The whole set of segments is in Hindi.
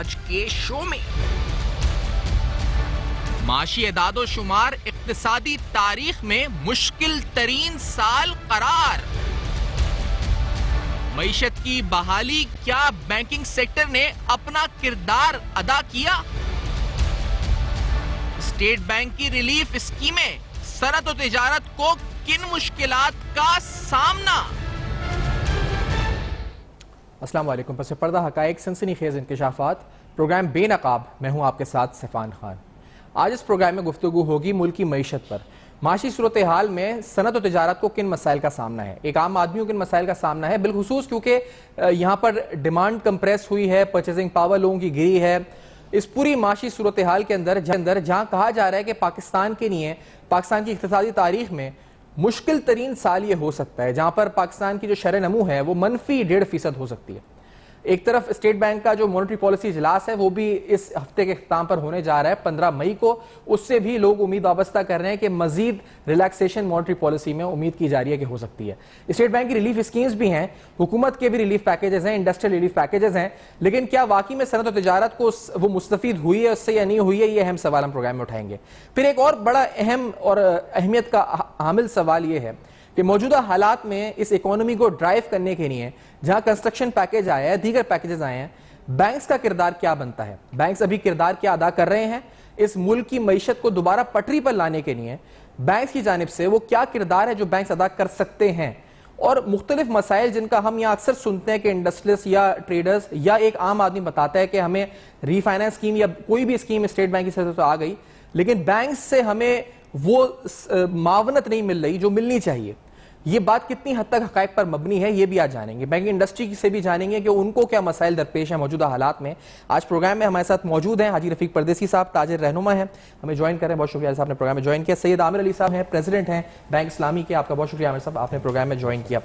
आज के शो में। माशी एदादो शुमार इक्तिसादी तारीख में मुश्किल तरीन साल करार। मईशत की बहाली, क्या बैंकिंग सेक्टर ने अपना किरदार अदा किया? स्टेट बैंक की रिलीफ स्कीमें, सनत और तिजारत को किन मुश्किलात का सामना? अस्सलाम वालेकुम। पस पर्दा हकायक सनसनीखेज इंकशाफात, प्रोग्राम बेनकाब। मैं हूं आपके साथ सफ़ान खान। आज इस प्रोग्राम में गुफ्तगू होगी मुल्क की मईशत पर। माशी सूरत हाल में सनत और तिजारत को किन मसाइल का सामना है, एक आम आदमी को किन मसाइल का सामना है, बिलखुसूस क्योंकि यहाँ पर डिमांड कंप्रेस हुई है, परचेजिंग पावर लोगों की गिरी है। इस पूरी माशी सूरत हाल के अंदर जहाँ कहा जा रहा है कि पाकिस्तान के लिए, पाकिस्तान की इक़्तिसादी तारीख में मुश्किल तरीन साल ये हो सकता है, जहां पर पाकिस्तान की जो शरह नमू है वो मनफी 1.5% हो सकती है। एक तरफ स्टेट बैंक का जो मॉनेटरी पॉलिसी इजलास है वो भी इस हफ्ते के अख्ताम पर होने जा रहा है 15 मई को। उससे भी लोग उम्मीद वाबस्ता कर रहे हैं कि मजीद रिलैक्सेशन मॉनेटरी पॉलिसी में उम्मीद की जा रही है कि हो सकती है। स्टेट बैंक की रिलीफ स्कीम्स भी हैं, हुकूमत के भी रिलीफ पैकेजेस हैं, इंडस्ट्रियल रिलीफ पैकेजेस हैं, लेकिन क्या वाकई में सनत और तिजारत को वो मुस्तफीद हुई है उससे या नहीं हुई है, ये अहम सवाल हम प्रोग्राम में उठाएंगे। फिर एक और बड़ा अहम और अहमियत का हामिल सवाल ये है कि मौजूदा हालात में इस इकोनॉमी को ड्राइव करने के लिए जहां कंस्ट्रक्शन पैकेज आया है, दीगर पैकेजेस आए हैं, बैंक्स का किरदार क्या बनता है? बैंक्स अभी किरदार क्या अदा कर रहे हैं? इस मुल्क की मईशत को दोबारा पटरी पर लाने के लिए बैंक्स की जानिब से वो क्या किरदार है जो बैंक्स अदा कर सकते हैं? और मुख्तलिफ मसाइल जिनका हम यहाँ अक्सर सुनते हैं कि इंडस्ट्रियलिस्ट या ट्रेडर्स या एक आम आदमी बताता है कि हमें रीफाइनेंस स्कीम या कोई भी स्कीम स्टेट बैंक की तरफ से आ गई, लेकिन बैंक से हमें वो मावनत नहीं मिल रही जो मिलनी चाहिए। ये बात कितनी हद तक हकायक पर मबनी है, ये भी आज जानेंगे। बैंकिंग इंडस्ट्री से भी जानेंगे कि उनको क्या मसाइल दरपेश है मौजूदा हालात में। आज प्रोग्राम में हमारे साथ मौजूद हैं हाजी रफीक परदेसी साहब, ताजिर रहनुमा हैं, हमें ज्वाइन करें, बहुत शुक्रिया साहब ने प्रोग्राम में ज्वाइन किया। सैयद आमिर अली साहब हैं, प्रेसिडेंट हैं बैंक इस्लामी के, आपका बहुत शुक्रिया आमिर साहब, आपने प्रोग्राम में ज्वाइन किया।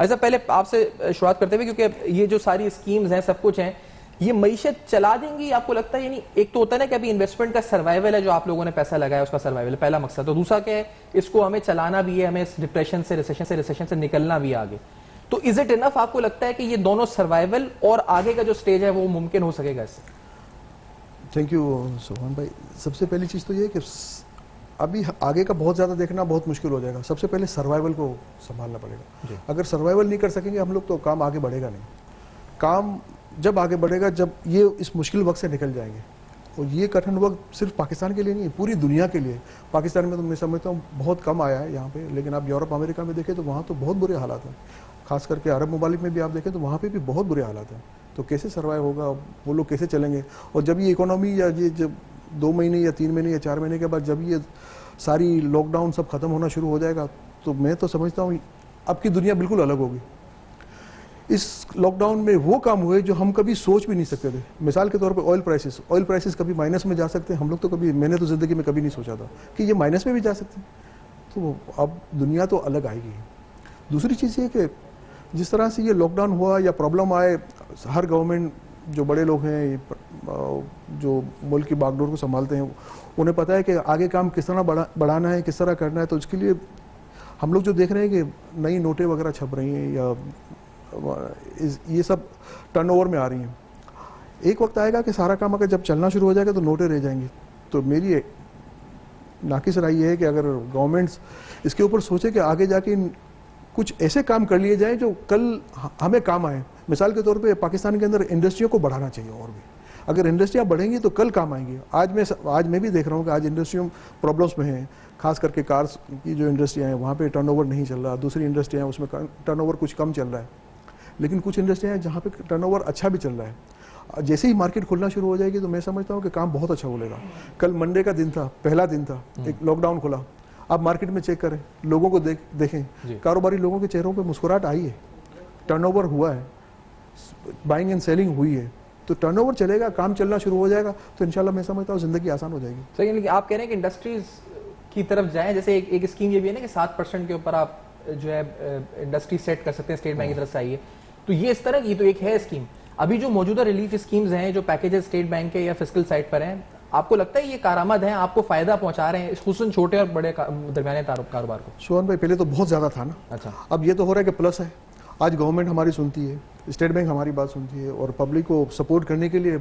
ऐसा पहले आपसे शुरुआत करते हुए, क्योंकि ये जो सारी स्कीम्स हैं, सब कुछ हैं, ये मईशत चला देंगी आपको लगता है? यानी एक तो होता है ना कि अभी इन्वेस्टमेंट का सर्वाइवल है, जो आप लोगों ने पैसा लगाया उसका सर्वाइवल है, पहला मकसद। तो दूसरा क्या है, इसको हमें चलाना भी है, हमें इस डिप्रेशन से, रिसेशन से निकलना भी है आगे। तो इज इट इनफ आपको लगता है कि ये दोनों सर्वाइवल और आगे का जो स्टेज है वो मुमकिन हो सकेगा इससे? थैंक यू सोहन भाई। सबसे पहली चीज़ तो ये है कि अभी आगे का बहुत ज़्यादा देखना बहुत मुश्किल हो जाएगा। सबसे पहले सर्वाइवल को संभालना पड़ेगा। अगर सर्वाइवल नहीं कर सकेंगे हम लोग तो काम आगे बढ़ेगा नहीं। काम जब आगे बढ़ेगा जब ये इस मुश्किल वक्त से निकल जाएंगे। और ये कठिन वक्त सिर्फ पाकिस्तान के लिए नहीं है, पूरी दुनिया के लिए। पाकिस्तान में तो मैं समझता हूँ बहुत कम आया है यहाँ पे, लेकिन आप यूरोप अमेरिका में देखें तो वहाँ तो बहुत बुरे हालात हैं। खास करके अरब ममालिक में भी आप देखें तो वहाँ पे भी बहुत बुरे हालात हैं। तो कैसे सर्वाइव होगा, वो लोग कैसे चलेंगे? और जब ये इकोनॉमी या ये जब 2 महीने या 3 महीने या 4 महीने के बाद जब ये सारी लॉकडाउन सब खत्म होना शुरू हो जाएगा, तो मैं तो समझता हूँ अब की दुनिया बिल्कुल अलग होगी। इस लॉकडाउन में वो काम हुए जो हम कभी सोच भी नहीं सकते थे। मिसाल के तौर पे ऑयल प्राइसेस कभी माइनस में जा सकते हैं, हम लोग तो कभी, मैंने तो ज़िंदगी में कभी नहीं सोचा था कि ये माइनस में भी जा सकते हैं। तो अब दुनिया तो अलग आएगी। दूसरी चीज़ ये कि जिस तरह से ये लॉकडाउन हुआ या प्रॉब्लम आए, हर गवर्नमेंट जो बड़े लोग हैं, जो मुल्क की बागडोर को संभालते हैं, उन्हें पता है कि आगे काम किस तरह बढ़ाना है, किस तरह करना है। तो उसके लिए हम लोग जो देख रहे हैं कि नई नोटें वगैरह छप रही हैं या ये सब टर्नओवर में आ रही हैं। एक वक्त आएगा कि सारा काम अगर जब चलना शुरू हो जाएगा तो नोटें रह जाएंगी। तो मेरी नाकिस राय ये है कि अगर गवर्नमेंट्स इसके ऊपर सोचे कि आगे जाके कुछ ऐसे काम कर लिए जाएं जो कल हमें काम आए। मिसाल के तौर पे पाकिस्तान के अंदर इंडस्ट्रियों को बढ़ाना चाहिए और भी। अगर इंडस्ट्रियाँ बढ़ेंगी तो कल काम आएंगी। आज मैं भी देख रहा हूँ कि आज इंडस्ट्रियों प्रॉब्लम्स में हैं। खास करके कार्स की जो इंडस्ट्रियाँ हैं वहाँ पे टर्नओवर नहीं चल रहा। दूसरी इंडस्ट्रियाँ हैं उसमें टर्नओवर कुछ कम चल रहा है, लेकिन कुछ इंडस्ट्रियाँ हैं जहाँ पे टर्नओवर अच्छा भी चल रहा है। जैसे ही मार्केट खुलना शुरू हो जाएगी तो मैं समझता हूँ कि काम बहुत अच्छा बोलेगा। कल मंडे का दिन था, पहला दिन था, एक लॉकडाउन खुला। आप मार्केट में चेक करें, लोगों को देखें, कारोबारी लोगों के चेहरों पे मुस्कुराहट आई है, टर्नओवर हुआ है, बाइंग एंड सेलिंग हुई है। तो टर्नओवर चलेगा, काम चलना शुरू हो जाएगा तो इंशाल्लाह मैं समझता हूँ जिंदगी आसान हो जाएगी। सही, लेकिन आप कह रहे हैं कि इंडस्ट्रीज की तरफ जाएं। जैसे एक स्कीम ये भी है ना कि 7% के ऊपर आप जो है इंडस्ट्री सेट कर सकते हैं, स्टेट बैंक की तरफ से आई है। तो ये इस तरह की तो एक है स्कीम। अभी जो मौजूदा रिलीफ स्कीम्स हैं, जो पैकेजेस स्टेट बैंक के या फिस्कल साइड पर हैं, आपको लगता है ये कारामद हैं, आपको फायदा पहुंचा रहे हैं खुसूसन छोटे और बड़े दरमियाने कारोबार को? सोहन भाई, पहले तो बहुत ज्यादा था ना। अच्छा, अब ये तो हो रहा है कि प्लस है। आज गवर्नमेंट हमारी सुनती है, स्टेट बैंक हमारी बात सुनती है और पब्लिक को सपोर्ट करने के लिए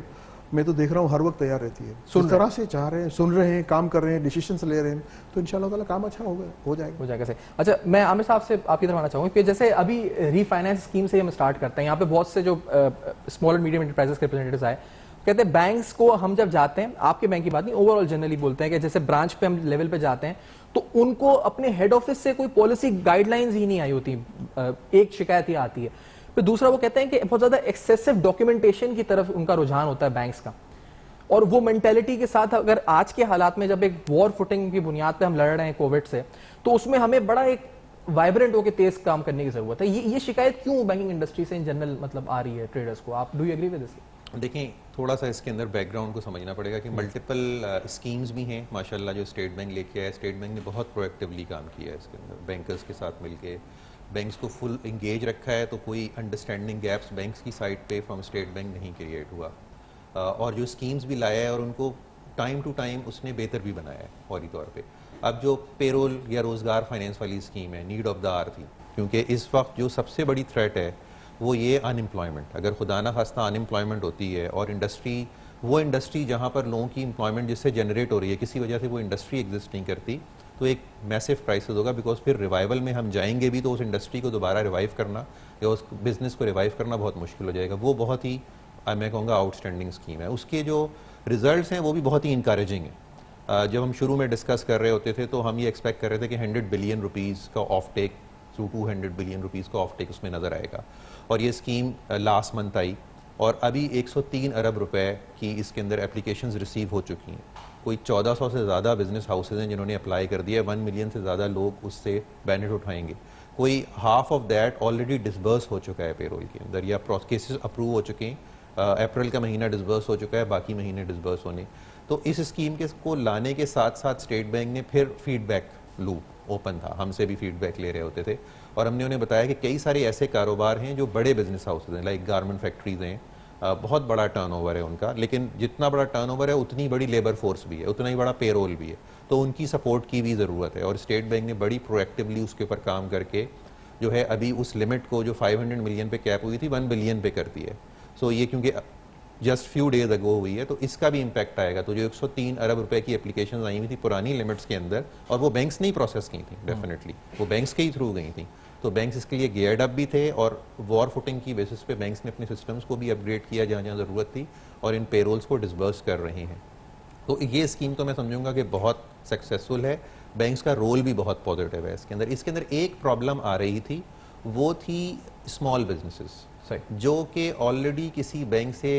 मैं तो देख रहा हूँ हर वक्त तैयार रहती है, जिस तरह से चाह रहे हैं, सुन रहे हैं, काम कर रहे हैं, डिसीजंस ले रहे हैं, तो इंशाल्लाह ताला काम अच्छा हो जाएगा सही। अच्छा, मैं आमिर साहब से आपकी तरफ आना चाहूँगा कि जैसे अभी रीफाइनेंस स्कीम से हम स्टार्ट करते हैं, यहाँ पे बहुत से जो स्मॉल एंड मीडियम एंटरप्राइजेस के रिप्रेजेंटेटिव्स आए, कहते हैं बैंक्स को हम जब जाते हैं, आपके बैंक की बात नहीं, ओवरऑल जनरली बोलते हैं कि जैसे ब्रांच पे हम लेवल पे जाते हैं तो उनको अपने हेड ऑफिस से कोई पॉलिसी गाइडलाइंस ही नहीं आई होती, एक शिकायत ही आती है। फिर दूसरा वो कहते हैं कि बहुत ज्यादा एक्सेसिव डॉक्यूमेंटेशन की तरफ उनका रुझान होता है बैंक्स का, और वो मेंटेलिटी के साथ अगर आज के हालात में जब एक वॉर फुटिंग की बुनियाद पे हम लड़ रहे हैं कोविड से, तो उसमें हमें बड़ा एक वाइब्रेंट होकर तेज काम करने की जरूरत है। ये शिकायत क्यों बैंकिंग इंडस्ट्री से इन जनरल मतलब आ रही है ट्रेडर्स को? आप do you agree with this? देखिए, थोड़ा सा इसके अंदर बैकग्राउंड को समझना पड़ेगा कि मल्टीपल स्कीम्स भी हैं माशाल्लाह जो स्टेट बैंक लेके आया। स्टेट बैंक ने बहुत प्रोएक्टिवली काम किया है इसके अंदर, बैंकर्स के साथ मिलके बैंक्स को फुल इंगेज रखा है, तो कोई अंडरस्टैंडिंग गैप्स बैंक्स की साइड पे फ्रॉम स्टेट बैंक नहीं क्रिएट हुआ, और जो स्कीम्स भी लाया है और उनको टाइम टू टाइम उसने बेहतर भी बनाया है फौरी तौर पे। अब जो पेरोल या रोज़गार फाइनेंस वाली स्कीम है, नीड ऑफ द आवर थी, क्योंकि इस वक्त जो सबसे बड़ी थ्रेट है वो ये अनएम्प्लॉयमेंट। अगर खुदा ना खास्ता अनएम्प्लॉयमेंट होती है और वो इंडस्ट्री जहाँ पर लोगों की एम्प्लॉयमेंट जिससे जनरेट हो रही है, किसी वजह से वो इंडस्ट्री एग्जिस्ट नहीं करती, तो एक मैसिव क्राइसिस होगा। बिकॉज फिर रिवाइवल में हम जाएंगे भी तो उस इंडस्ट्री को दोबारा रिवाइव करना या उस बिजनेस को रिवाइव करना बहुत मुश्किल हो जाएगा। वो बहुत ही मैं कहूँगा आउटस्टैंडिंग स्कीम है। उसके जो रिजल्ट्स हैं वो भी बहुत ही इंकरेजिंग है। जब हम शुरू में डिस्कस कर रहे होते थे तो हम ये एक्सपेक्ट कर रहे थे कि 100 बिलियन रुपीज़ का offtake to 200 billion rupees का ऑफ टेक उसमें नज़र आएगा, और ये स्कीम लास्ट मंथ आई और अभी 103 अरब रुपए की इसके अंदर एप्लीकेशंस रिसीव हो चुकी हैं। कोई 1400 से ज़्यादा बिजनेस हाउसेज हैं जिन्होंने अप्लाई कर दिया, 1 मिलियन से ज़्यादा लोग उससे बेनिफिट उठाएंगे। कोई half of that already disburse हो चुका है पेरोल के अंदर, या केसेस अप्रूव हो चुके हैं। अप्रैल का महीना डिसबर्स हो चुका है, बाकी महीने डिसबर्स होने। तो इस स्कीम के को लाने के साथ साथ स्टेट बैंक ने फिर फीडबैक लूप ओपन था, हमसे भी फीडबैक ले रहे होते थे, और हमने उन्हें बताया कि कई सारे ऐसे कारोबार हैं जो बड़े बिजनेस हाउसेज हैं, लाइक गारमेंट फैक्ट्रीज हैं, बहुत बड़ा टर्नओवर है उनका, लेकिन जितना बड़ा टर्नओवर है उतनी बड़ी लेबर फोर्स भी है, उतना ही बड़ा पेरोल भी है, तो उनकी सपोर्ट की भी ज़रूरत है। और स्टेट बैंक ने बड़ी प्रोएक्टिवली उसके ऊपर काम करके जो है अभी उस लिमिट को जो 500 मिलियन पे कैप हुई थी 1 बिलियन पे करती है। सो ये क्योंकि जस्ट फ्यू डेज अगो हुई है तो इसका भी इम्पैक्ट आएगा। तो जो 103 अरब रुपए की एप्लीकेशन आई हुई थी पुरानी लिमिट्स के अंदर, और वो बैंक्स ने ही प्रोसेस की थी, डेफिनेटली वो बैंक्स के ही थ्रू गई थी, तो बैंक्स इसके लिए गियर्ड अप भी थे, और वॉर फुटिंग की बेसिस पे बैंक्स ने अपने सिस्टम्स को भी अपग्रेड किया जहाँ जहाँ ज़रूरत थी, और इन पेरोल्स को डिसबर्स कर रहे हैं। तो ये स्कीम तो मैं समझूंगा कि बहुत सक्सेसफुल है, बैंक्स का रोल भी बहुत पॉजिटिव है इसके अंदर। इसके अंदर एक प्रॉब्लम आ रही थी, वो थी स्मॉल बिजनेसेस जो कि ऑलरेडी किसी बैंक से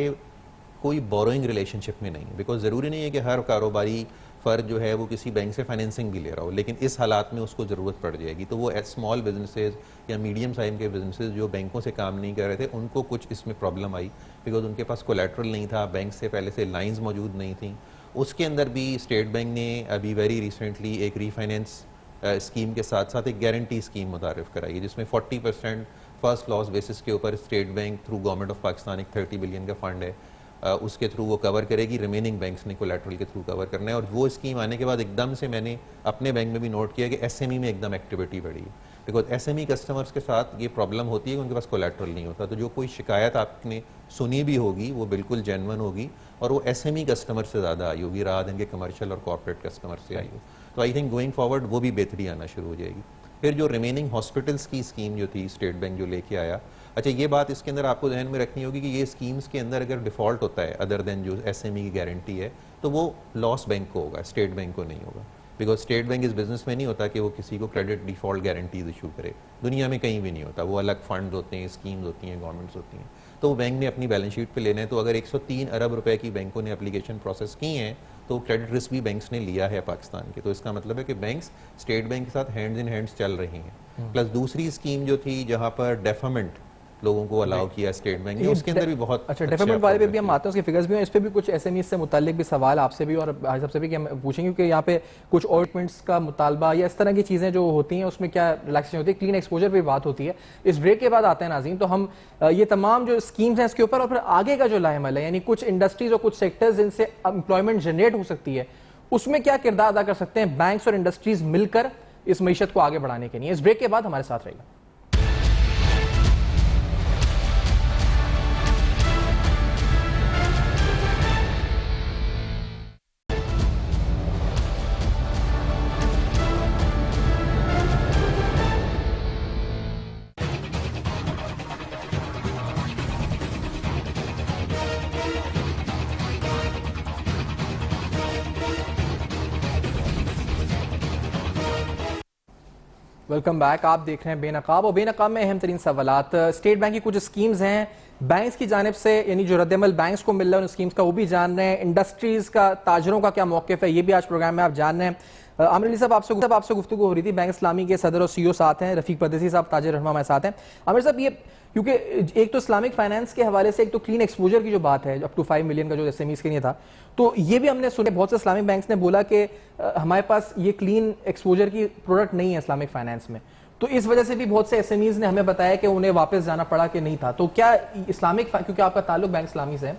कोई बोरोइंग रिलेशनशिप में नहीं है। बिकॉज ज़रूरी नहीं है कि हर कारोबारी फ़र्द जो है वो किसी बैंक से फाइनेंसिंग भी ले रहा हो, लेकिन इस हालात में उसको ज़रूरत पड़ जाएगी। तो वो स्मॉल बिजनेसेस या मीडियम साइज के बिजनेसेस जो बैंकों से काम नहीं कर रहे थे, उनको कुछ इसमें प्रॉब्लम आई, बिकॉज उनके पास कोलैटरल नहीं था, बैंक से पहले से लाइंस मौजूद नहीं थी। उसके अंदर भी स्टेट बैंक ने अभी वेरी रिसेंटली एक रीफाइनेंस स्कीम के साथ साथ एक गारंटी स्कीम मुतारिफ कराई है, जिसमें 40% फर्स्ट लॉस बेसिस के ऊपर state bank through government of Pakistan एक 30 बिलियन का फंड है, उसके थ्रू वो कवर करेगी, रिमेनिंग बैंक्स ने कोलैटरल के थ्रू कवर करना है। और वो स्कीम आने के बाद एकदम से मैंने अपने बैंक में भी नोट किया कि एसएमई में एकदम एक्टिविटी बढ़ी है, बिकॉज एसएमई कस्टमर्स के साथ ये प्रॉब्लम होती है कि उनके पास कोलैटरल नहीं होता। तो जो कोई शिकायत आपने सुनी भी होगी वो बिल्कुल जेन्युइन होगी, और वो एसएमई कस्टमर से ज़्यादा आई होगी रात इनके कमर्शियल और कॉर्पोरेट कस्टमर से आई हो। तो आई थिंक गोइंग फॉरवर्ड वो भी बेहतरी आना शुरू हो जाएगी। फिर जो रिमेनिंग हॉस्पिटल्स की स्कीम जो थी स्टेट बैंक जो लेके आया, अच्छा ये बात इसके अंदर आपको ध्यान में रखनी होगी कि ये स्कीम्स के अंदर अगर डिफ़ॉल्ट होता है अदर देन जो एसएमई की गारंटी है, तो वो लॉस बैंक को होगा, स्टेट बैंक को नहीं होगा। बिकॉज स्टेट बैंक इस बिजनेस में नहीं होता कि वो किसी को क्रेडिट डिफ़ॉल्ट गारंटीज इशू करे, दुनिया में कहीं भी नहीं होता। वो अलग फंड होते हैं, स्कीम्स होती हैं, गवर्नमेंट्स होती हैं, तो वो बैंक ने अपनी बैलेंस शीट पे लेना है। तो अगर 103 अरब रुपए की बैंकों ने एप्लीकेशन प्रोसेस की हैं, तो क्रेडिट रिस्क भी बैंक्स ने लिया है पाकिस्तान के। तो इसका मतलब है कि बैंक्स स्टेट बैंक के साथ हैंड्स इन हैंड्स चल रही हैं। प्लस दूसरी स्कीम जो थी जहाँ पर डेफमेंट लोगों को अलाउ किया स्टेट बैंक ने, उसके अंदर भी बहुत अच्छा डेफमेंट वाले पे भी हम आते हैं, उसके फिगर्स भी हैं, इस पे भी कुछ एसएमई से मुताल्लिक भी सवाल आपसे भी और भाई साहब से भी कि हम पूछेंगे कि यहाँ पे कुछ ऑडिटमेंट्स का मुतालबा या इस तरह की चीज़ें जो होती हैं उसमें क्या रिलैक्सेशन होती है, क्लीन एक्सपोजर पे बात होती है। इस ब्रेक के बाद आते हैं नाज़रीन, तो हम ये तमाम जो स्कीम्स हैं इसके ऊपर और फिर आगे का जो लाएमल है, यानी कुछ इंडस्ट्रीज और कुछ सेक्टर्स जिनसे एम्प्लॉयमेंट जनरेट हो सकती है, उसमें क्या किरदार अदा कर सकते हैं बैंक्स और इंडस्ट्रीज मिलकर इस मईशत को आगे बढ़ाने के लिए। इस ब्रेक के बाद हमारे साथ रहेगा। Welcome back. आप देख रहे हैं बेनकाब, और बेनकाब में अहम तरीन सवालात। स्टेट बैंक की कुछ स्कीम्स हैं बैंक्स की जानिब से, यानी जो रद्दमल बैंक्स को मिल रहा है उन स्कीम्स का वो भी जान रहे हैं। इंडस्ट्रीज का, ताजरों का क्या मौक़िफ़ है, ये भी आज प्रोग्राम में आप जान रहे हैं। आमिर अली साहब, आपसे गुफ्तगू हो रही थी। बैंक इस्लामी के सदर और CEO साथ हैं, रफीक परदेसी साहब ताजिर रहनुमा हमारे साथ हैं। आमिर साहब, ये क्योंकि एक तो इस्लामिक फाइनेंस के हवाले से एक तो क्लीन एक्सपोजर की जो बात है, अप टू 5 मिलियन का जो SMEs के लिए था, तो ये भी हमने सुने बहुत से इस्लामिक बैंक्स ने बोला कि हमारे पास ये क्लीन एक्सपोजर की प्रोडक्ट नहीं है इस्लामिक फाइनेंस में, तो इस वजह से भी बहुत से SMEs ने हमें बताया कि उन्हें वापस जाना पड़ा कि नहीं था। तो क्या इस्लामिक, क्योंकि आपका ताल्लुक बैंक इस्लामी से है,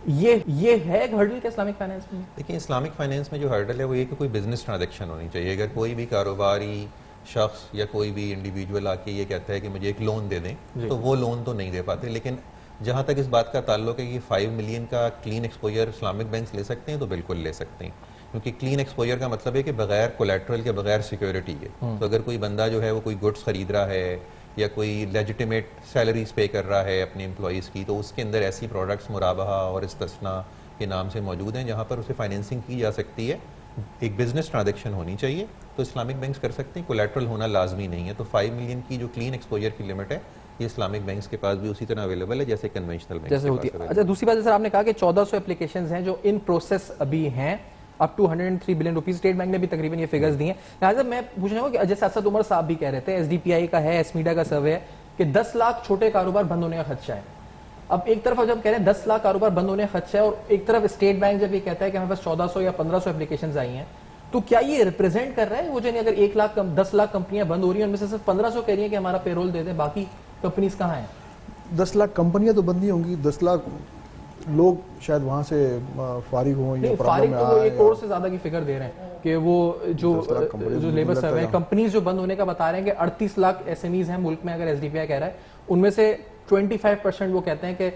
ये है एक हर्डल के इस्लामिक फाइनेंस में? देखिए, इस्लामिक फाइनेंस में जो हर्डल है वो ये कि कोई बिजनेस ट्रांजैक्शन होनी चाहिए। अगर कोई भी कारोबारी शख्स या कोई भी इंडिविजुअल आके ये कहता है कि मुझे एक लोन दे दें, तो वो लोन तो नहीं दे पाते। लेकिन जहाँ तक इस बात का ताल्लुक है कि 5 मिलियन का क्लीन एक्सपोजर इस्लामिक बैंक्स ले सकते हैं, तो बिल्कुल ले सकते हैं, क्योंकि क्लीन एक्सपोजर का मतलब है कि बगैर कोलेट्रल के, बगैर सिक्योरिटी के। तो अगर कोई बंदा जो है वो कोई गुड्स खरीद रहा है या कोई लेजिटिमेट सैलरीज पे कर रहा है अपने एम्प्लॉयज़ की, तो उसके अंदर ऐसी प्रोडक्ट्स मुराबहा और इस्तिस्ना के नाम से मौजूद हैं जहाँ पर उसे फाइनेंसिंग की जा सकती है। एक बिजनेस ट्रांजैक्शन होनी चाहिए तो इस्लामिक बैंक्स कर सकते हैं, कोलेट्रल होना लाजमी नहीं है। तो 5 मिलियन की जो क्लीन एक्सपोजर की लिमिट है ये इस्लामिक बैंक्स के पास भी उसी तरह अवेलेबल है जैसे कन्वेंशनल बैंक जैसे होती है। अच्छा, दूसरी बात, जैसे आपने कहा कि 1400 एप्लीकेशंस हैं जो इन प्रोसेस अभी हैं, up to 103 billion rupees. State Bank ने भी तकरीबन ये फिगर्स दिए हैं। लिहाजा मैं पूछना चाहूँगा कि जैसे असद उमर साहब भी कह रहे थे, SDPI का है, एसमीडा का सर्वे है कि 10 लाख छोटे कारोबार बंद होने का खदशा है। अब एक तरफ जब कह रहे हैं 10 लाख कारोबार बंद होने का खदशा है, और एक तरफ स्टेट बैंक जब ये कहता है कि हमारे पास 1400 या 1500 एप्लीकेशंस आई हैं, तो क्या ये रिप्रेजेंट कर रहा है वो जो, अगर 10 लाख कंपनियां बंद हो रही हैं उनमें से सिर्फ 1500 कह रही हैं कि हमारा पेरोल दे दें, बाकी कंपनीज कहाँ हैं? 10 लाख कंपनियां तो बंद नहीं होंगी, 10 लाख लोग शायद वहां से फारिग हों या फारिग तो वो 1 करोड़ से ज्यादा की फिगर दे रहे हैं कि वो जो लेबर सर्वे है, कंपनीज जो बंद होने का बता रहे हैं कि 38 लाख SMEs हैं मुल्क में, अगर SDPI कह रहा है। उनमें से 25% वो कहते हैं कि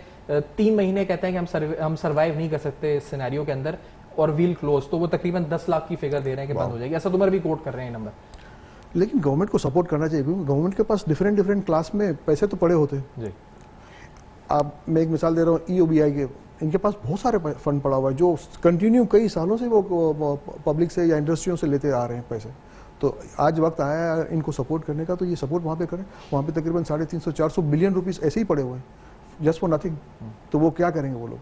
3 महीने कहते हैं कि हम सर्वाइव नहीं कर सकते इस सिनेरियो के अंदर, और व्हील क्लोज, तो वो तकरीबन 10 लाख की फिगर दे रहे हैं कि बंद हो जाएगी। असद उमर भी कोट कर रहे हैं नंबर। लेकिन गवर्नमेंट को सपोर्ट करना चाहिए, क्योंकि गवर्नमेंट के पास डिफरेंट क्लास में पैसे तो पड़े होते हैं जी। आप, मैं एक मिसाल दे रहा हूँ, EOBI के, इनके पास बहुत सारे फंड पड़ा हुआ है जो कंटिन्यू कई सालों से वो पब्लिक से या इंडस्ट्रियों से लेते आ रहे हैं पैसे। तो आज वक्त आया है इनको सपोर्ट करने का, तो ये सपोर्ट वहाँ पे करें। वहाँ पे तकरीबन 350-400 बिलियन रुपीस ऐसे ही पड़े हुए हैं जस्ट फॉर नथिंग। तो वो क्या करेंगे वो लोग?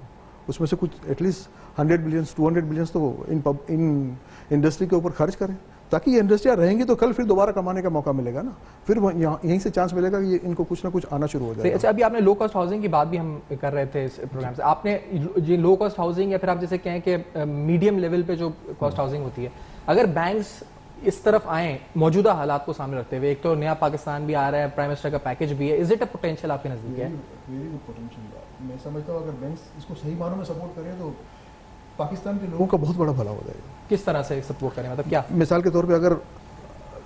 उसमें से कुछ एटलीस्ट 100 बिलियंस 200 बिलियंस तो इन इंडस्ट्री के ऊपर खर्च करें, ताकि ये इंडस्ट्रियाँ रहेंगी तो कल फिर दोबारा कमाने का मौका मिलेगा ना, फिर यहीं से चांस मिलेगा कि इनको कुछ ना कुछ आना शुरू हो जाएगा। अच्छा, अभी आपने लो कॉस्ट हाउसिंग की बात भी हम कर रहे थे इस प्रोग्राम से। आपने ये लो कॉस्ट हाउसिंग, या फिर आप जैसे कहें कि मीडियम लेवल पे जो कॉस्ट हाउसिंग होती है, अगर बैंक्स इस तरफ आए मौजूदा हालात को सामने रखते हुए, एक तो नया पाकिस्तान भी आ रहा है, प्राइम मिनिस्टर का पैकेज भी है, इज इट अ पोटेंशियल आपके नजदीक है? Very good potential. मैं समझता हूँ अगर बैंक्स इसको सही मानों में सपोर्ट करें तो पाकिस्तान के लोगों का बहुत बड़ा भला हो जाएगा। किस तरह से सपोर्ट करें, मतलब क्या? मिसाल के तौर पे अगर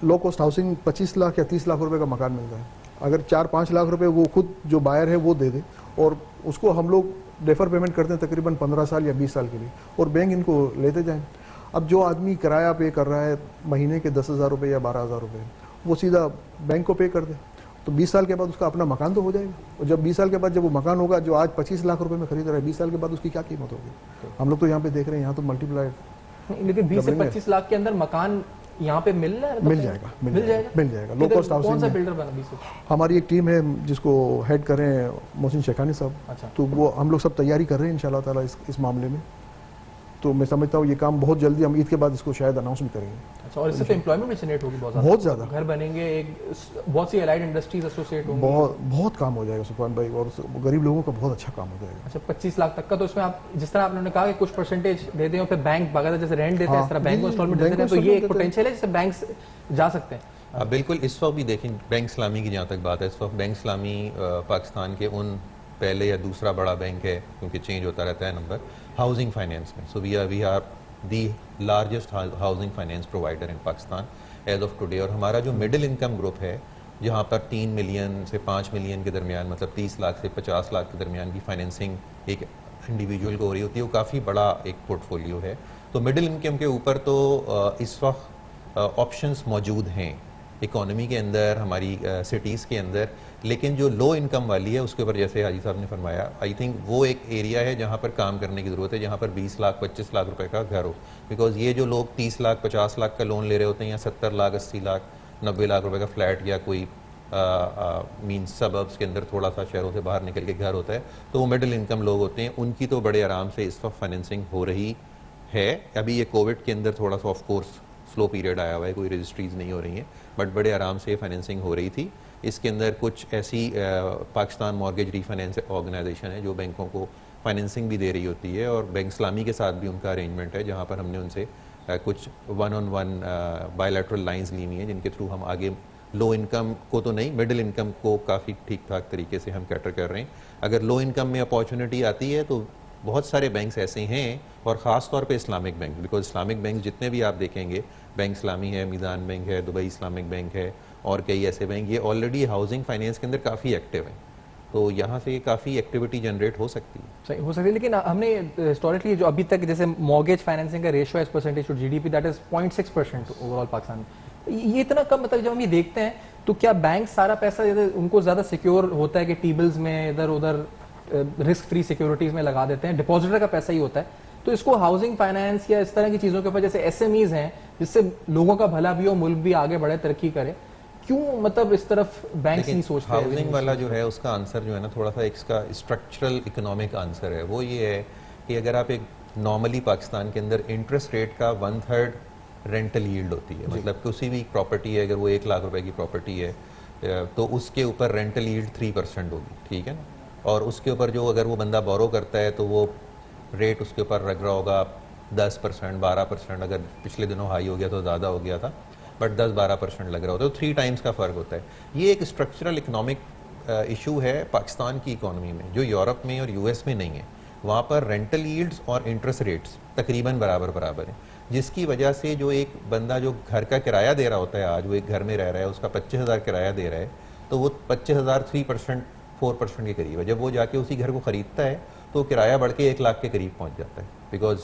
लो कॉस्ट हाउसिंग 25 लाख या 30 लाख रुपए का मकान मिल रहा है, अगर 4-5 लाख रुपए वो खुद जो बायर है वो दे दे, और उसको हम लोग डेफर पेमेंट करते हैं तकरीबन 15 साल या 20 साल के लिए, और बैंक इनको लेते जाएं। अब जो आदमी किराया पे कर रहा है महीने के 10,000 रुपये या 12,000 रुपये, वो सीधा बैंक को पे कर दे, तो 20 साल के बाद उसका अपना मकान तो हो जाएगा। और जब 20 साल के बाद जब वो मकान होगा जो आज 25 लाख रुपए में खरीद रहा है, 20 साल के बाद उसकी क्या कीमत होगी? हम लोग तो यहाँ पे देख रहे हैं, यहाँ तो मल्टीप्लाई। लेकिन 20 से 25 लाख के अंदर मकान यहाँ पे मिल रहा है? मिल जाएगा। Low cost housing. कौन सा बिल्डर बना? 20 हमारी एक टीम है जिसको हेड कर रहे हैं मोहसिन शेखानी साहब। अच्छा। तो वो हम लोग सब तैयारी कर रहे हैं इंशाल्लाह ताला इस मामले में। तो मैं समझता हूँ ये काम बहुत जल्दी, हम ईद के बाद इसको शायद अनाउंस भी करेंगे। अच्छा, और इससे तो एम्प्लॉयमेंट भी जनरेट होगी बहुत ज़्यादा। घर बनेंगे, बहुत सी एलाइड इंडस्ट्रीज एसोसिएट होंगी, बहुत काम हो जाएगा सुफान भाई, और गरीब लोगों का बहुत अच्छा काम हो जाएगा। अच्छा, 25 लाख तक का, तो इसमें आप जिस तरह आपने कहा कि कुछ परसेंटेज दे दें और फिर बैंक बाकायदा जैसे रेंट देते हैं, इस तरह बैंक को इंस्टॉलमेंट देते हैं, तो ये एक पोटेंशियल है जिससे बैंक्स जा सकते हैं। बिल्कुल। इस वक्त भी देखें बैंक इस्लामी की जहाँ तक बात है, इस वक्त बैंक इस्लामी पाकिस्तान के उन पहले या दूसरा बड़ा बैंक है, क्योंकि चेंज होता रहता है नंबर, हाउसिंग फाइनेंस में। So we are the largest housing finance provider in Pakistan as of today. और हमारा जो मिडिल इनकम ग्रुप है, जहाँ पर 3 मिलियन से 5 मिलियन के दरमियान, मतलब 30 लाख से 50 लाख के दरमियान की फाइनेंसिंग एक इंडिविजुअल को हो रही होती है, वो काफ़ी बड़ा एक पोर्टफोलियो है। तो मिडिल इनकम के ऊपर तो इस वक्त ऑप्शंस मौजूद हैं इकोनॉमी के अंदर, हमारी सिटीज़ के अंदर। लेकिन जो लो इनकम वाली है उसके ऊपर, जैसे हाजी साहब ने फरमाया, आई थिंक वो एक एरिया है जहाँ पर काम करने की ज़रूरत है, जहाँ पर 20 लाख 25 लाख रुपए का घर हो। बिकॉज ये जो लोग 30 लाख 50 लाख का लोन ले रहे होते हैं, या 70 लाख 80 लाख, 90 लाख रुपए का फ्लैट या कोई मीन्स सबर्ब्स के अंदर थोड़ा सा शहरों से बाहर निकल के घर होता है, तो वो मिडिल इनकम लोग होते हैं, उनकी तो बड़े आराम से इस वक्त फाइनेंसिंग हो रही है। अभी ये कोविड के अंदर थोड़ा सा ऑफ कोर्स स्लो पीरियड आया हुआ है, कोई रजिस्ट्रीज नहीं हो रही हैं, बट बड़े आराम से फाइनेंसिंग हो रही थी। इसके अंदर कुछ ऐसी पाकिस्तान मॉर्गेज रीफाइनेंस ऑर्गेनाइजेशन है जो बैंकों को फाइनेंसिंग भी दे रही होती है, और बैंक इस्लामी के साथ भी उनका अरेंजमेंट है, जहाँ पर हमने उनसे कुछ 1-on-1 बायलैटरल लाइंस ली हुई हैं, जिनके थ्रू हम आगे लो इनकम को तो नहीं, मिडिल इनकम को काफ़ी ठीक ठाक तरीके से हम कैटर कर रहे हैं। अगर लो इनकम में अपॉर्चुनिटी आती है तो बहुत सारे बैंक्स ऐसे हैं, और ख़ास तौर पे Islamic bank, because Islamic bank जितने भी आप देखेंगे, बैंक इस्लामी है, मीज़ान बैंक है, दुबई इस्लामिक बैंक है, और कई ऐसे बैंक, ये ऑलरेडी हाउसिंग फाइनेंस के अंदर काफ़ी एक्टिव हैं, तो यहाँ से काफ़ी एक्टिविटी जनरेट हो सकती है। सही हो सकती है, लेकिन हमने हिस्टोरिकली जो अभी तक जैसे मॉर्गेज फाइनेंसिंग का ratio as percentage to GDP that is 0.6% overall Pakistan में, ये इतना कम, मतलब जब हम ये देखते हैं तो क्या बैंक सारा पैसा उनको ज़्यादा सिक्योर होता है कि टी बिल्स में इधर उधर रिस्क फ्री सिक्योरिटीज़ में लगा देते हैं, डिपॉजिटर का पैसा ही होता है, तो इसको हाउसिंग फाइनेंस या इस तरह की चीज़ों के ऊपर जैसे एसएमईज हैं जिससे लोगों का भला भी हो, मुल्क भी आगे बढ़े, तरक्की करे, क्यों मतलब इस तरफ बैंक नहीं सोचते? हाउसिंग वाला जो है उसका आंसर जो है ना, थोड़ा सा इसका स्ट्रक्चरल इकोनॉमिक आंसर है, वो ये है कि अगर आप एक नॉर्मली पाकिस्तान के अंदर इंटरेस्ट रेट का 1/3 रेंटल यील्ड होती है, मतलब किसी भी प्रॉपर्टी है, अगर वो 1 लाख रुपए की प्रॉपर्टी है तो उसके ऊपर रेंटल यील्ड 3% होगी, ठीक है ना, और उसके ऊपर जो अगर वो बंदा बोरो करता है तो वो रेट उसके ऊपर लग रहा होगा 10%, 12%, अगर पिछले दिनों हाई हो गया तो ज़्यादा हो गया था, बट 10-12% लग रहा होता है, तो 3 टाइम्स का फ़र्क होता है। ये एक स्ट्रक्चरल इकोनॉमिक इशू है पाकिस्तान की इकोनॉमी में, जो यूरोप में और यूएस में नहीं है। वहाँ पर रेंटल यील्ड्स और इंटरेस्ट रेट्स तकरीबन बराबर हैं, जिसकी वजह से जो एक बंदा जो घर का किराया दे रहा होता है, आज वो एक घर में रह रहा है, उसका 25,000 किराया दे रहा है, तो वो 25,000 3% 4% के करीब है। जब वो जाके उसी घर को ख़रीदता है तो किराया बढ़ के 1 लाख के करीब पहुँच जाता है, बिकॉज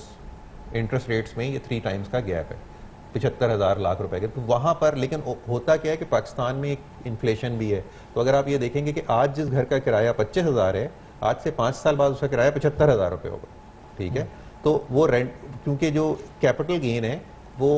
इंटरेस्ट रेट्स में ये 3 टाइम्स का गैप है, 75,000 लाख रुपए के। तो वहाँ पर लेकिन होता क्या है कि पाकिस्तान में एक इन्फ्लेशन भी है, तो अगर आप ये देखेंगे कि आज जिस घर का किराया 25,000 है, आज से 5 साल बाद उसका किराया 75,000 रुपये होगा, ठीक है। तो वो रेंट, क्योंकि जो कैपिटल गेन है वो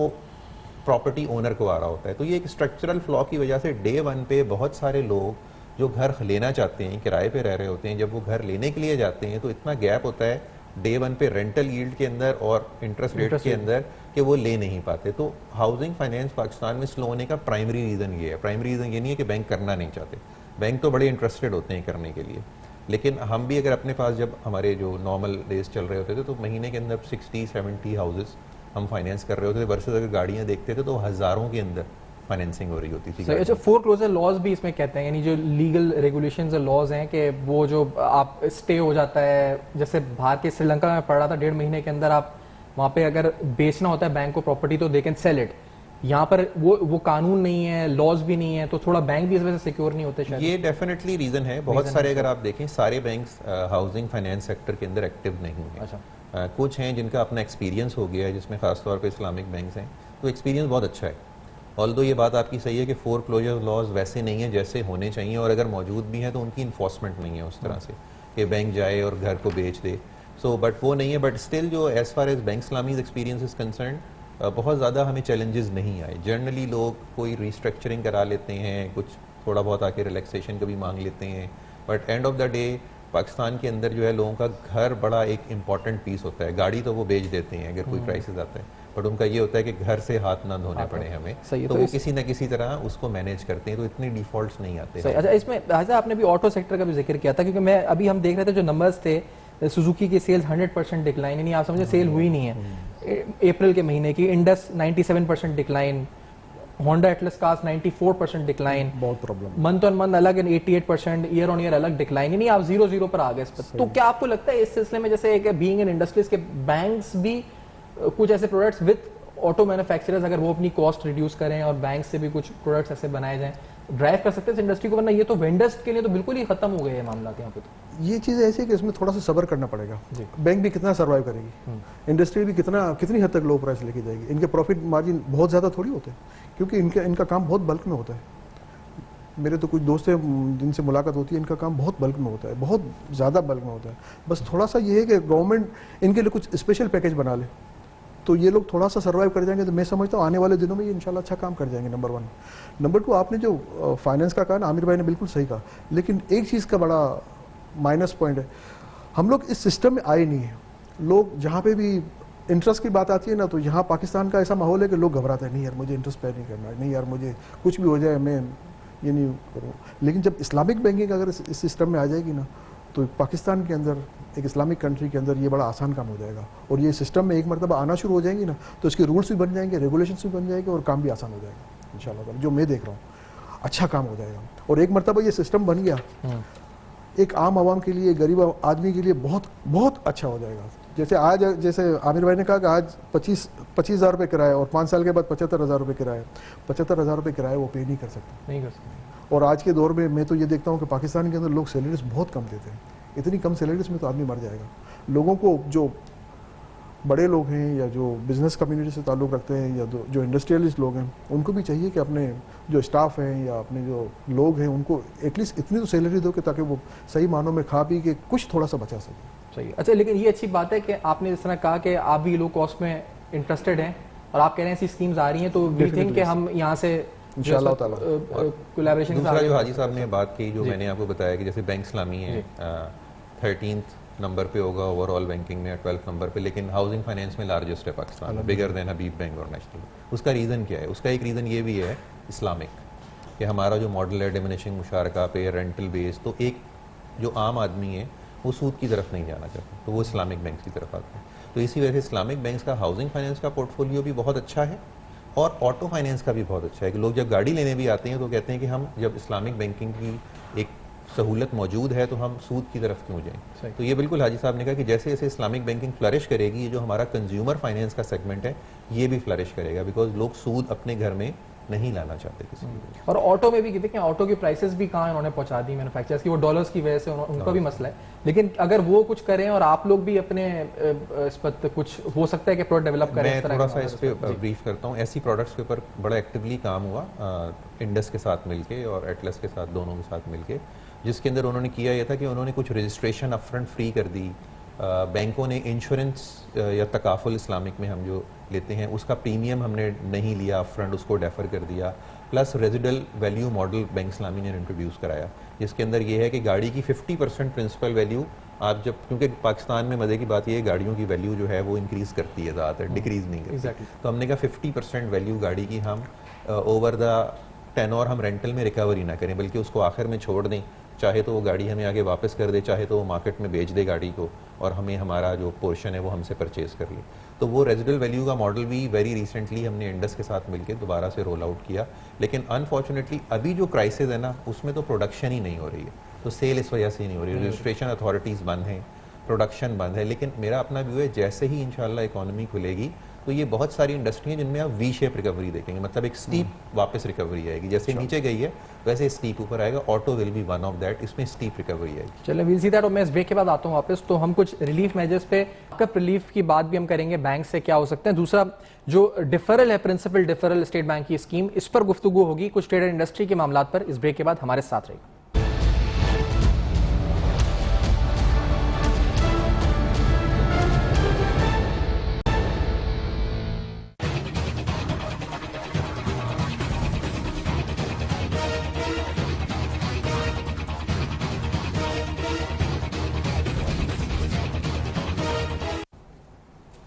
प्रॉपर्टी ओनर को आ रहा होता है, तो ये एक स्ट्रक्चरल फ्लॉ की वजह से डे 1 पे बहुत सारे लोग जो घर लेना चाहते हैं, किराए पे रह रहे होते हैं, जब वो घर लेने के लिए जाते हैं तो इतना गैप होता है डे 1 पे रेंटल यील्ड के अंदर और इंटरेस्ट रेट के अंदर कि वो ले नहीं पाते। तो हाउसिंग फाइनेंस पाकिस्तान में स्लो होने का प्राइमरी रीज़न ये है। प्राइमरी रीज़न ये नहीं है कि बैंक करना नहीं चाहते, बैंक तो बड़े इंटरेस्टेड होते हैं करने के लिए, लेकिन हम भी अगर अपने पास जब हमारे जो नॉर्मल डेज चल रहे होते थे तो महीने के अंदर 60-70 हाउसेस हम फाइनेंस कर रहे होते थे, वर्सेस अगर गाड़ियाँ देखते थे तो हज़ारों के अंदर फाइनेंसिंग हो रही होती थी। अच्छा, फोरक्लोजर लॉज भी इसमें कहते हैं, यानी जो लीगल रेगुलेशंस और लॉज हैं कि वो जो आप स्टे हो जाता है, जैसे बाहर के श्रीलंका में पढ़ रहा था, 1.5 महीने के अंदर आप वहाँ पे अगर बेचना होता है बैंक को प्रॉपर्टी तो दे कैन सेल इट। यहाँ पर वो कानून नहीं है, लॉज भी नहीं है, तो थोड़ा बैंक भी इस वजह से सिक्योर नहीं होते शायद। ये डेफिनेटली रीज़न है। बहुत सारे अगर आप देखें सारे बैंक्स हाउसिंग फाइनेंस सेक्टर के अंदर एक्टिव नहीं है। अच्छा, कुछ हैं जिनका अपना एक्सपीरियंस हो गया है, जिसमें खासतौर पे इस्लामिक बैंक्स हैं, तो एक्सपीरियंस बहुत अच्छा है। ऑल्दो ये बात आपकी सही है कि फोरक्लोजर लॉज वैसे नहीं है जैसे होने चाहिए, और अगर मौजूद भी हैं तो उनकी इन्फोर्समेंट नहीं है उस तरह से कि बैंक जाए और घर को बेच दे। सो बट वो नहीं है, बट स्टिल जो as far as bank Islami's experience is concerned बहुत ज़्यादा हमें चैलेंजेस नहीं आए। जनरली लोग कोई रिस्ट्रक्चरिंग करा लेते हैं, कुछ थोड़ा बहुत आके रिलैक्सेशन का भी मांग लेते हैं, but end of the day Pakistan के अंदर जो है लोगों का घर बड़ा एक इंपॉर्टेंट पीस होता है। गाड़ी तो वो बेच देते हैं अगर कोई क्राइसिस आता है, बट उनका ये होता है कि घर से हाथ ना धोने पड़े हमें, तो वो किसी न किसी तरह उसको मैनेज करते हैं, तो इतनी डिफॉल्ट्स नहीं आते। अच्छा, इसमें आपने भी ऑटो सेक्टर का भी जिक्र किया था, क्योंकि मैं अभी हम देख रहे थे जो नंबर्स थे, सुजुकी की सेल्स 100% डिक्लाइन, यानी आप समझे सेल हुई नहीं है अप्रैल के महीने की। Indus 97% decline, Honda Atlas cars 94% decline, बहुत प्रॉब्लम। मंथ ऑन मंथ अलग 88%, ईयर ऑन ईयर अलग डिक्लाइन, यानी आप 0-0 पर आ गए इस पर। तो क्या आपको लगता है इस सिलसिले में, जैसे बीइंग इन इंडस्ट्रीज के बैंक्स भी कुछ ऐसे प्रोडक्ट्स विद ऑटो मैन्युफैक्चरर्स अगर वो अपनी कॉस्ट रिड्यूस करें और बैंक से भी कुछ प्रोडक्ट्स ऐसे बनाए जाएं, ड्राइव कर सकते हैं इस इंडस्ट्री को? वरना ये तो वेंडर्स के लिए तो बिल्कुल ही खत्म हो गए हैं मामला यहाँ पे। तो ये चीज़ ऐसी है कि इसमें थोड़ा सा सब्र करना पड़ेगा। बैंक भी कितना सर्वाइव करेगी, इंडस्ट्री भी कितनी हद तक लो प्राइस लेके जाएगी। इनके प्रॉफिट मार्जिन बहुत ज़्यादा थोड़ी होते हैं, क्योंकि इनका काम बहुत बल्क में होता है। मेरे तो कुछ दोस्त हैं जिनसे मुलाकात होती है, इनका काम बहुत बल्क में होता है, बहुत ज़्यादा बल्क में होता है। बस थोड़ा सा ये है कि गवर्नमेंट इनके लिए कुछ स्पेशल पैकेज बना ले तो ये लोग थोड़ा सा सर्वाइव कर जाएंगे, तो मैं समझता हूँ आने वाले दिनों में ये इंशाल्लाह अच्छा काम कर जाएंगे, नंबर 1। नंबर 2, आपने जो फाइनेंस का कहा ना, आमिर भाई ने बिल्कुल सही कहा, लेकिन एक चीज़ का बड़ा माइनस पॉइंट है, हम लोग इस सिस्टम में आए नहीं हैं। लोग जहाँ पे भी इंटरेस्ट की बात आती है ना, तो यहाँ पाकिस्तान का ऐसा माहौल है कि लोग घबराते हैं, नहीं यार मुझे इंटरेस्ट पे नहीं करना है, नहीं यार मुझे कुछ भी हो जाए मैं ये नहीं करूँ। लेकिन जब इस्लामिक बैंकिंग अगर इस सिस्टम में आ जाएगी ना, तो पाकिस्तान के अंदर, एक इस्लामिक कंट्री के अंदर ये बड़ा आसान काम हो जाएगा। और ये सिस्टम में एक मरतबा आना शुरू हो जाएंगी ना, तो इसके रूल्स भी बन जाएंगे, रेगुलेशंस भी बन जाएंगे और काम भी आसान हो जाएगा इंशाल्लाह। जो मैं देख रहा हूँ अच्छा काम हो जाएगा। और एक मरतबा ये सिस्टम बन गया, एक आम आवाम के लिए, गरीब आदमी के लिए बहुत बहुत अच्छा हो जाएगा। जैसे आज, जैसे आमिर भाई ने कहा कि आज 25,000 रुपये किराया और 5 साल के बाद 75,000 रुपये किराया, 75,000 रुपये किराया वो पे नहीं कर सकते। और आज के दौर में मैं तो ये देखता हूँ कि पाकिस्तान के अंदर लोग सैलरीज बहुत कम देते हैं। इतनी कम सैलरीज में तो आदमी मर जाएगा। लोगों को, जो बड़े लोग हैं या जो बिज़नेस कम्युनिटी से ताल्लुक़ रखते हैं या जो इंडस्ट्रियलिस्ट लोग हैं, उनको भी चाहिए कि अपने जो स्टाफ हैं या अपने जो लोग हैं उनको एटलीस्ट इतनी तो सैलरी दो कि ताकि वो सही मानों में खा पी के कुछ थोड़ा सा बचा सके। सही। अच्छा, लेकिन ये अच्छी बात है कि आपने जिस तरह कहा कि आप भी लो कॉस्ट में इंटरेस्टेड हैं और आप कह रहे हैं ऐसी स्कीम्स आ रही हैं, तो वी थिंक कि हम यहाँ से इंशाल्लाह ताला कोलैबोरेशन। दूसरा जो हाजी साहब ने बात की, जो मैंने आपको बताया कि जैसे बैंक इस्लामी है 13th नंबर पे होगा ओवरऑल बैंकिंग में, 12th नंबर पे, लेकिन हाउसिंग फाइनेंस में लार्जेस्ट है पाकिस्तान में, बिगर देन हबीब बैंक और नेशनल। उसका रीज़न क्या है? उसका एक रीज़न ये भी है इस्लामिक, कि हमारा जो मॉडल है डिमिनिशिंग मुशारका पे, रेंटल बेस, तो एक जो आम आदमी है वो सूद की तरफ नहीं जाना चाहता, तो वो इस्लामिक बैंक की तरफ आते हैं। तो इसी वजह से इस्लामिक बैंक्स का हाउसिंग फाइनेंस का पोर्टफोलियो भी बहुत अच्छा है और ऑटो फाइनेंस का भी बहुत अच्छा है, कि लोग जब गाड़ी लेने भी आते हैं तो कहते हैं कि हम जब इस्लामिक बैंकिंग की एक सहूलत मौजूद है तो हम सूद की तरफ क्यों जाएं। तो ये बिल्कुल हाजी साहब ने कहा कि जैसे जैसे इस्लामिक बैंकिंग फ्लरिश करेगी, ये जो हमारा कंज्यूमर फाइनेंस का सेगमेंट है ये भी फ्लरिश करेगा, बिकॉज लोग सूद अपने घर में नहीं लाना चाहते किसी को। और ऑटो में भी देखिए, ऑटो की प्राइसेस भी कहाँ इन्होंने पहुंचा दी मैन्युफैक्चरर्स की, वो डॉलर्स की वजह से उनका भी मसला है। लेकिन अगर वो कुछ करें और आप लोग भी अपने इस पर कुछ हो सकता है कि प्रोडक्ट डेवलप करें। मैं थोड़ा सा इस पे ब्रीफ करता हूँ। ऐसी प्रोडक्ट्स के ऊपर बड़ा एक्टिवली काम हुआ इंडस के साथ मिलके और एटलस के साथ, दोनों के साथ मिलके, जिसके अंदर उन्होंने किया यह था कि उन्होंने कुछ रजिस्ट्रेशन अपफ्रंट फ्री कर दी। बैंकों ने इंश्योरेंस या तकाफुल इस्लामिक में हम जो लेते हैं उसका प्रीमियम हमने नहीं लिया अपफ्रंट, उसको डेफर कर दिया। Plus residual value model bank Islami ने इंट्रोड्यूस कराया, जिसके अंदर ये है कि गाड़ी की 50% प्रिंसिपल वैल्यू आप जब, क्योंकि पाकिस्तान में मज़े की बात ये है गाड़ियों की वैल्यू जो है वो इंक्रीज़ करती है ज़्यादातर, डिक्रीज़ नहीं करती। तो हमने कहा 50% वैल्यू गाड़ी की हम ओवर द टेनोर हम रेंटल में रिकवरी ना करें, बल्कि उसको आखिर में छोड़ दें। चाहे तो वो गाड़ी हमें आगे वापस कर दे, चाहे तो वो मार्केट में बेच दे गाड़ी को और हमें हमारा जो पोर्शन है वो हमसे परचेज कर ले। तो वो रेजिडल वैल्यू का मॉडल भी वेरी रिसेंटली हमने इंडस के साथ मिलकर दोबारा से रोल आउट किया। लेकिन अनफॉर्चुनेटली अभी जो क्राइसिस है ना, उसमें तो प्रोडक्शन ही नहीं हो रही है, तो सेल इस वजह से ही नहीं हो रही है। रजिस्ट्रेशन अथॉरिटीज़ बंद हैं, प्रोडक्शन बंद है। लेकिन मेरा अपना व्यू है, जैसे ही इंशाल्लाह इकोनॉमी खुलेगी तो ये बहुत सारी इंडस्ट्री हैं जिनमें आप वी शेप रिकवरी देखेंगे, मतलब एक स्टीप वापस रिकवरी आएगी। जैसे नीचे गई है वैसे स्टीप ऊपर आएगा। Auto will be one of that, इसमें स्टीप रिकवरी आएगी। चलिए वील सी दैट। और मैं इस ब्रेक के बाद आता हूँ वापस, तो हम कुछ रिलीफ मेजर्स पे, कब रिलीफ की बात भी हम करेंगे, बैंक से क्या हो सकते हैं। दूसरा जो डिफरल है, प्रिंसिपल डिफरल स्टेट बैंक की स्कीम, इस पर गुफ्तगू होगी, कुछ ट्रेडर इंडस्ट्री के मामला पर। इस ब्रेक के बाद हमारे साथ रहेगा।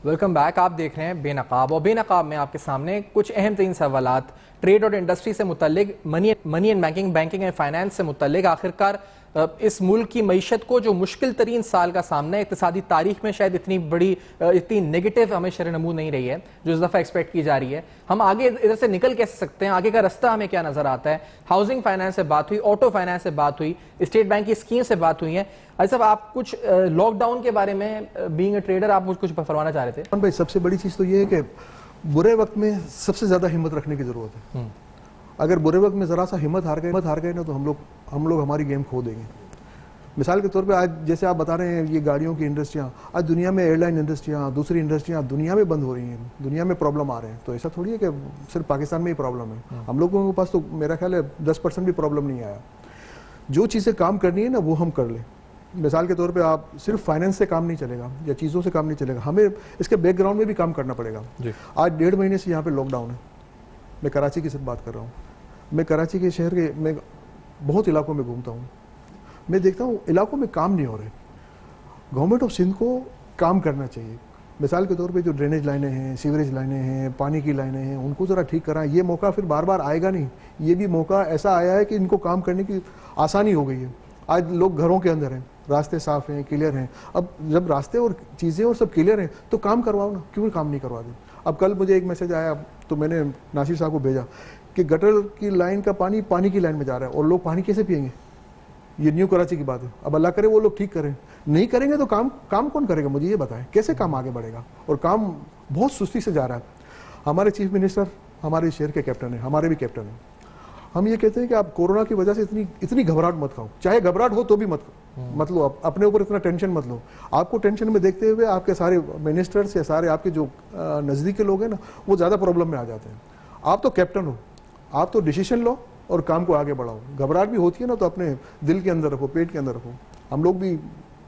Welcome back. आप देख रहे हैं बेनकाब, और बेनकाब में आपके सामने कुछ अहम तरीन सवालात ट्रेड और इंडस्ट्री से मुतल्लिक, money and banking and finance से मुतल्लिक। आखिरकार इस मुल्क की मईशत को जो मुश्किल तरीन साल का सामना है, इक़्तिसादी तारीख में शायद इतनी नेगेटिव हमें शर नमू नहीं रही है जो इस दफ़ा एक्सपेक्ट की जा रही है। हम आगे इधर से निकल कैसे सकते हैं, आगे का रास्ता हमें क्या नजर आता है। हाउसिंग फाइनेंस से बात हुई, ऑटो फाइनेंस से बात हुई, स्टेट बैंक की स्कीम से बात हुई है। साहब, आप कुछ लॉकडाउन के बारे में, बीइंग अ ट्रेडर, आप कुछ फरमाना चाह रहे थे। भाई, सबसे बड़ी चीज़ तो ये है कि बुरे वक्त में सबसे ज़्यादा हिम्मत रखने की ज़रूरत है। अगर बुरे वक्त में ज़रा सा हिम्मत हार गए ना, तो हम लोग हमारी गेम खो देंगे। मिसाल के तौर पे आज जैसे आप बता रहे हैं, ये गाड़ियों की इंडस्ट्रियाँ, आज दुनिया में एयरलाइन इंडस्ट्रियाँ, दूसरी इंडस्ट्रियाँ दुनिया में बंद हो रही हैं, दुनिया में प्रॉब्लम आ रहे हैं। तो ऐसा थोड़ी है कि सिर्फ पाकिस्तान में ही प्रॉब्लम है। हम लोगों के पास तो मेरा ख्याल है 10% भी प्रॉब्लम नहीं आया। जो चीज़ें काम करनी है ना वो हम कर लें। मिसाल के तौर पे आप सिर्फ फाइनेंस से काम नहीं चलेगा या चीज़ों से काम नहीं चलेगा, हमें इसके बैकग्राउंड में भी काम करना पड़ेगा। आज 1.5 महीने से यहाँ पे लॉकडाउन है। मैं कराची की सिर्फ बात कर रहा हूँ। मैं कराची के शहर के मैं बहुत इलाकों में घूमता हूँ, मैं देखता हूँ इलाकों में काम नहीं हो रहे। गवर्नमेंट ऑफ सिंध को काम करना चाहिए। मिसाल के तौर पे जो ड्रेनेज लाइनें हैं, सीवरेज लाइनें हैं, पानी की लाइनें हैं, उनको ज़रा ठीक कराएं। ये मौका फिर बार बार आएगा नहीं। ये भी मौका ऐसा आया है कि इनको काम करने की आसानी हो गई है। आज लोग घरों के अंदर हैं, रास्ते साफ हैं, क्लियर हैं। अब जब रास्ते और चीज़ें और सब क्लियर हैं तो काम करवाओ ना, क्यों काम नहीं करवा दे। अब कल मुझे एक मैसेज आया तो मैंने नासिर साहब को भेजा कि गटर की लाइन का पानी की लाइन में जा रहा है और लोग पानी कैसे पिएंगे। ये न्यू कराची की बात है। अब अल्लाह करे वो लोग ठीक करें, नहीं करेंगे तो काम कौन करेगा, मुझे ये बताएं कैसे काम आगे बढ़ेगा। और काम बहुत सुस्ती से जा रहा है। हमारे चीफ मिनिस्टर हमारे शहर के कैप्टन है, हमारे भी कैप्टन हैं। हम ये कहते हैं कि आप कोरोना की वजह से इतनी घबराहट मत खाओ, चाहे घबराहट हो तो भी मत लो, अपने ऊपर इतना टेंशन मत लो। आपको टेंशन में देखते हुए आपके सारे मिनिस्टर्स या सारे आपके जो नज़दीक के लोग हैं ना, वो ज़्यादा प्रॉब्लम में आ जाते हैं। आप तो कैप्टन हो, आप तो डिसीजन लो और काम को आगे बढ़ाओ। घबराहट भी होती है ना तो अपने दिल के अंदर रखो, पेट के अंदर रखो। हम लोग भी,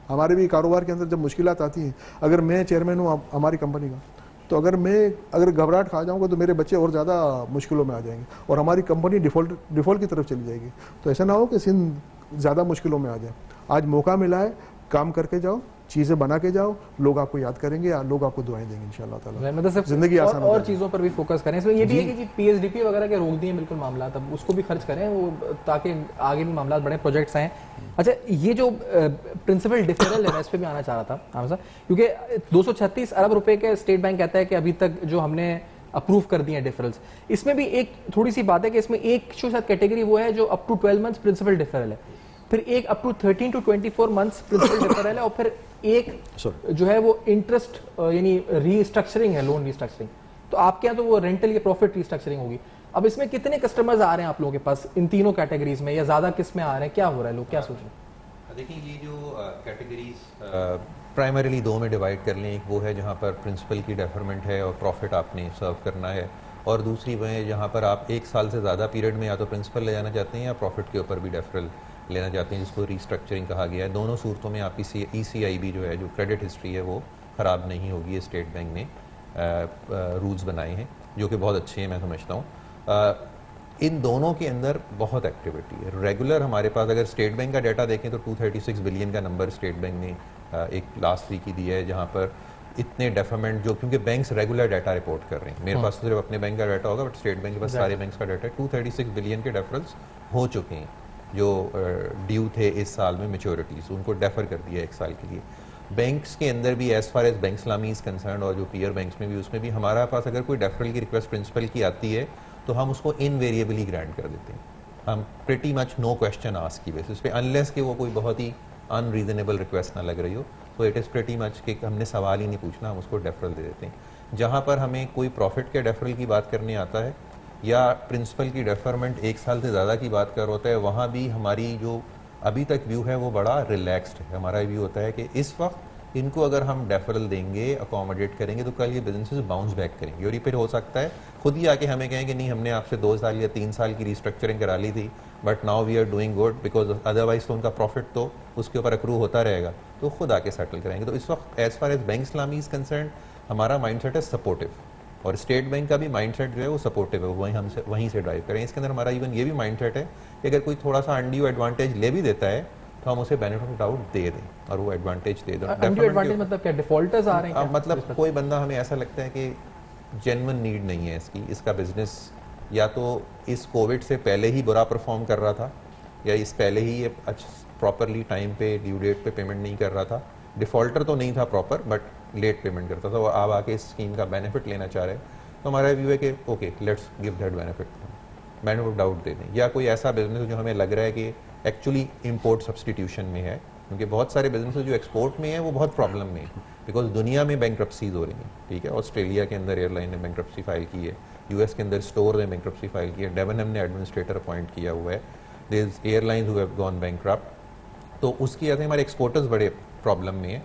हमारे भी कारोबार के अंदर जब मुश्किलात आती हैं, अगर मैं चेयरमैन हूँ हमारी कंपनी का, तो अगर घबराहट खा जाऊंगा तो मेरे बच्चे और ज़्यादा मुश्किलों में आ जाएंगे और हमारी कंपनी डिफ़ॉल्ट की तरफ चली जाएगी। तो ऐसा ना हो कि सिंध ज़्यादा मुश्किलों में आ जाए। आज मौका मिला है, काम करके जाओ, चीज़ें बना के जाओ, लोग आपको याद करेंगे, लोग आपको दुआएं देंगे इंशाल्लाह ताला। मतलब सिर्फ जिंदगी आसान और चीज़ों पर भी फोकस करें। इसमें ये भी है कि PSDP वगैरह के रोक दिए बिल्कुल मामला, तब उसको भी खर्च करें वो, ताकि आगे भी मामला बड़े प्रोजेक्ट्स हैं। अच्छा, ये जो प्रिंसिपल डिफरेंल है, मैं इस पर भी आना चाह रहा था आमिर साहब, क्योंकि 236 अरब रुपए के स्टेट बैंक कहता है कि अभी तक जो हमने अप्रूव कर दिए हैं डिफरेंस। इसमें भी एक थोड़ी सी बात है कि इसमें एक जो शायद कैटेगरी वो है जो up to 12 months principal differential है, फिर एक up to 13 to 24 months principal differential है, और फिर एक जो है वो इंटरेस्ट यानी रीस्ट्रक्चरिंग है, लोन रीस्ट्रक्चरिंग। तो आपके यहाँ तो वो रेंटल या प्रॉफिट रीस्ट्रक्चरिंग होगी। अब इसमें कितने कस्टमर्स आ रहे हैं आप लोगों के पास इन तीनों कैटेगरीज में, या ज्यादा किस में आ रहे हैं, क्या हो रहा है, लोग क्या सोच रहे हैं? देखिए, ये जो कैटेगरीज प्राइमरीली दो में डिवाइड कर लें। एक वो है जहाँ पर प्रिंसिपल की डेफरमेंट है और प्रॉफिट आपने सर्व करना है, और दूसरी वो है जहाँ पर आप 1 साल से ज़्यादा पीरियड में या तो प्रिंसिपल ले जाना चाहते हैं या प्रॉफिट के ऊपर भी डेफरल लेना चाहते हैं, जिसको रीस्ट्रक्चरिंग कहा गया है। दोनों सूरतों में आपकी ECIB जो है, जो क्रेडिट हिस्ट्री है, वो ख़राब नहीं होगी। स्टेट बैंक ने रूल्स बनाए हैं जो कि बहुत अच्छे हैं, मैं समझता हूँ। इन दोनों के अंदर बहुत एक्टिविटी है रेगुलर। हमारे पास अगर स्टेट बैंक का डाटा देखें तो 236 बिलियन का नंबर स्टेट बैंक ने एक लास्ट वीक ही दिया है, जहाँ पर इतने डेफरमेंट जो, क्योंकि बैंक्स रेगुलर डाटा रिपोर्ट कर रहे हैं। मेरे पास तो सिर्फ अपने बैंक का डाटा होगा, बट स्टेट बैंक के पास सारे बैंक्स का डाटा है। 236 बिलियन के डेफरल्स हो चुके हैं जो ड्यू थे इस साल में, मैच्योरिटीज़ उनको डेफर कर दिया 1 साल के लिए। बैंक्स के अंदर भी as far as Bank Islami is concern, और जो पीयर बैंक्स में भी, उसमें भी हमारा पास अगर कोई डेफरल की रिक्वेस्ट प्रिंसिपल की आती है तो हम उसको इनवेरिएबली ग्रांट कर देते हैं। हम pretty much no question ask की बेसिस पे, अनलेस कि वो कोई बहुत ही अनरीजनेबल रिक्वेस्ट ना लग रही हो, तो इट इज़ प्रिटी मच कि हमने सवाल ही नहीं पूछना, हम उसको डेफरल दे देते हैं। जहाँ पर हमें कोई प्रॉफिट के डेफरल की बात करने आता है या प्रिंसिपल की डेफरमेंट 1 साल से ज़्यादा की बात कर होता है, वहाँ भी हमारी जो अभी तक व्यू है वो बड़ा रिलैक्स्ड है। हमारा व्यू होता है कि इस वक्त इनको अगर हम डेफरल देंगे, अकोमोडेट करेंगे, तो कल ये बिजनेसेस बाउंस बैक करेंगे। और ये फिर हो सकता है खुद ही आके हमें कहें कि नहीं, हमने आपसे 2 साल या 3 साल की रिस्ट्रक्चरिंग करा ली थी, but now we are doing good, because otherwise तो उनका प्रॉफिट तो उसके ऊपर अक्रू होता रहेगा, तो खुद आके सेटल करेंगे। तो इस वक्त as far as Bank Islami is concern, हमारा माइंडसेट है सपोर्टिव, और स्टेट बैंक का भी माइंडसेट जो है वो सपोर्टिव है, वहीं से ड्राइव करें। इसके अंदर हमारा इवन ये भी माइंडसेट है कि अगर कोई थोड़ा सा अनड्यू एडवांटेज ले भी देता है तो हम उसे बेनिफिट ऑफ डाउट दे दें और वो एडवांटेज दे दें। अनड्यू एडवांटेज मतलब क्या, डिफॉल्टर्स आ रहे हैं? मतलब कोई बंदा, हमें ऐसा लगता है कि जेन्युइन नीड नहीं है इसका बिजनेस, या तो इस कोविड से पहले ही बुरा परफॉर्म कर रहा था, या इस पहले ही ये प्रॉपरली टाइम पे ड्यू डेट पे पेमेंट नहीं कर रहा था। डिफॉल्टर तो नहीं था प्रॉपर, बट लेट पेमेंट करता था, वो अब आके इस स्कीम का बेनिफिट लेना चाह रहे हैं। तो हमारा व्यू है कि okay, let's give that benefit of doubt दे दें। या कोई ऐसा बिजनेस जो हमें लग रहा है कि एक्चुअली इंपोर्ट सब्सटीट्यूशन में है, क्योंकि बहुत सारे बिजनेस जो एक्सपोर्ट में है वो बहुत प्रॉब्लम में है, बिकॉज दुनिया में बैंक्रप्सीज हो रही हैं। ठीक है, ऑस्ट्रेलिया के अंदर एयरलाइन ने बैंक्रप्सी फाइल की है, US के अंदर स्टोर ने बैंक्रप्सी फाइल की है, डेवनहम ने एडमिनिस्ट्रेटर अपॉइंट किया हुआ है, there is airlines who have gone bankrupt. तो उसकी वजह से हमारे एक्सपोर्टर्स बड़े प्रॉब्लम में है।